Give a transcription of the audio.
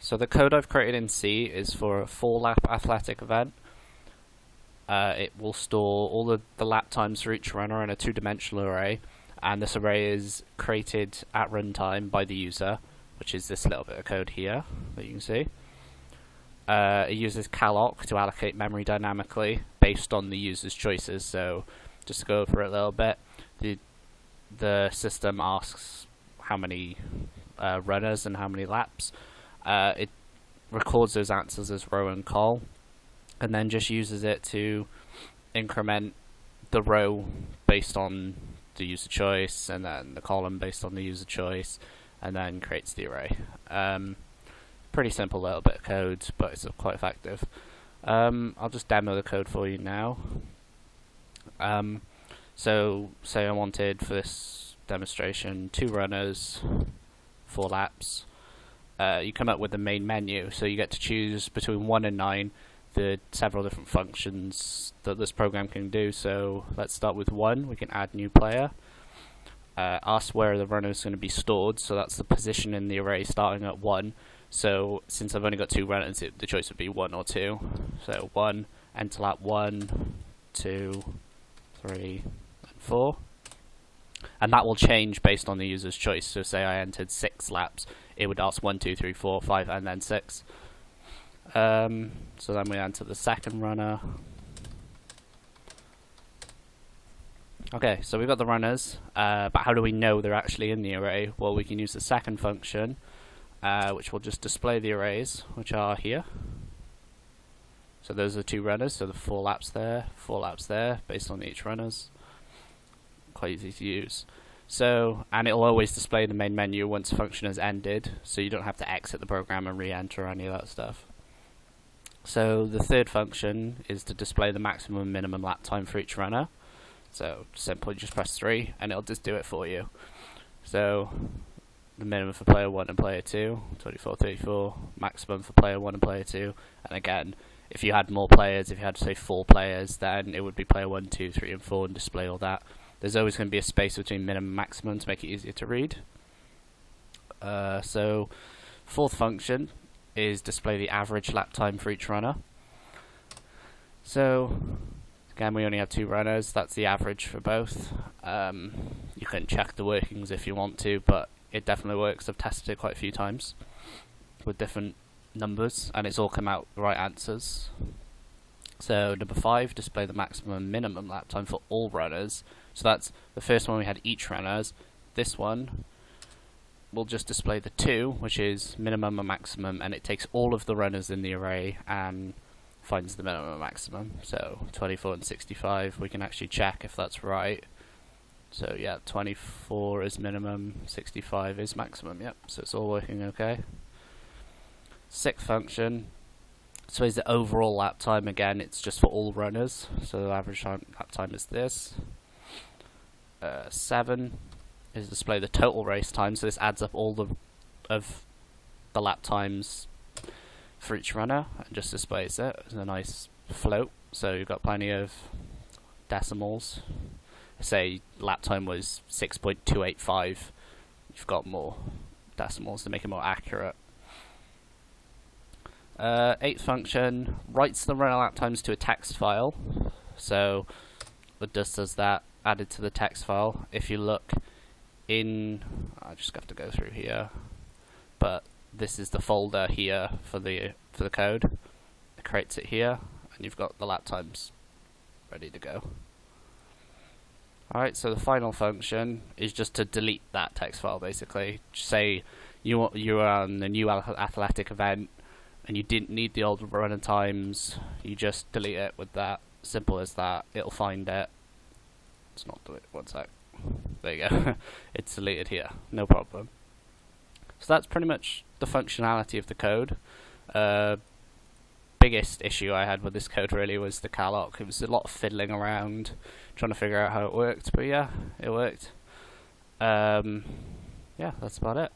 So the code I've created in C is for a 4-lap athletic event. It will store all the lap times for each runner in a 2-dimensional array, and this array is created at runtime by the user, which is this little bit of code here that you can see. It uses calloc to allocate memory dynamically based on the user's choices. So just to go over it a little bit, the system asks how many runners and how many laps. It records those answers as row and col, and then just uses it to increment the row based on the user choice, and then the column based on the user choice, and then creates the array. Pretty simple little bit of code, but it's quite effective. I'll just demo the code for you now. So say I wanted for this demonstration 2 runners, 4 laps. You come up with the main menu, so you get to choose between 1 and 9 the several different functions that this program can do. So let's start with 1. We can add new player. Ask where the runner is going to be stored, so that's the position in the array starting at 1. So since I've only got 2 runners, the choice would be 1 or 2. So 1, enter lap 1, 2, 3, and 4. And that will change based on the user's choice. So say I entered 6 laps, it would ask 1, 2, 3, 4, 5, and then 6. So then we enter the second runner. Okay, so we've got the runners, but how do we know they're actually in the array? Well, we can use the second function, which will just display the arrays, which are here. So those are 2 runners, so the 4 laps there, 4 laps there, based on each runners. Quite easy to use. So, and it'll always display the main menu once the function has ended, so you don't have to exit the program and re-enter any of that stuff. So the third function is to display the maximum and minimum lap time for each runner. So simply just press 3 and it'll just do it for you. So the minimum for player 1 and player 2, 24, 34, maximum for player 1 and player 2, and again, if you had more players, if you had say 4 players, then it would be player 1, 2, 3 and 4 and display all that. There's always going to be a space between minimum and maximum to make it easier to read. So fourth function is display the average lap time for each runner. So again, we only have 2 runners, that's the average for both. You can check the workings if you want to, but it definitely works. I've tested it quite a few times with different numbers, and it's all come out the right answers. So number 5, display the maximum and minimum lap time for all runners. So that's the first one we had each runners. This one will just display the 2, which is minimum and maximum, and it takes all of the runners in the array and finds the minimum and maximum. So 24 and 65, we can actually check if that's right. So yeah, 24 is minimum, 65 is maximum, yep, so it's all working okay. Sixth function displays the overall lap time. Again, it's just for all runners, so the average lap time is this. 7 is display the total race time, so this adds up all of the lap times for each runner and just displays it as a nice float. So you've got plenty of decimals. Say lap time was 6.285, you've got more decimals to make it more accurate. 8th function writes the runner lap times to a text file, so it just does that, added to the text file. If you look in, I just have to go through here, but this is the folder here for the code. It creates it here, and you've got the lap times ready to go. Alright, so the final function is just to delete that text file, basically. Say you were on a new athletic event and you didn't need the old runner times, you just delete it with that. Simple as that. It'll find it. It's not delete. One sec. There you go. It's deleted here. No problem. So that's pretty much the functionality of the code. Biggest issue I had with this code really was the calloc. It was a lot of fiddling around trying to figure out how it worked, but yeah, it worked. Yeah, that's about it.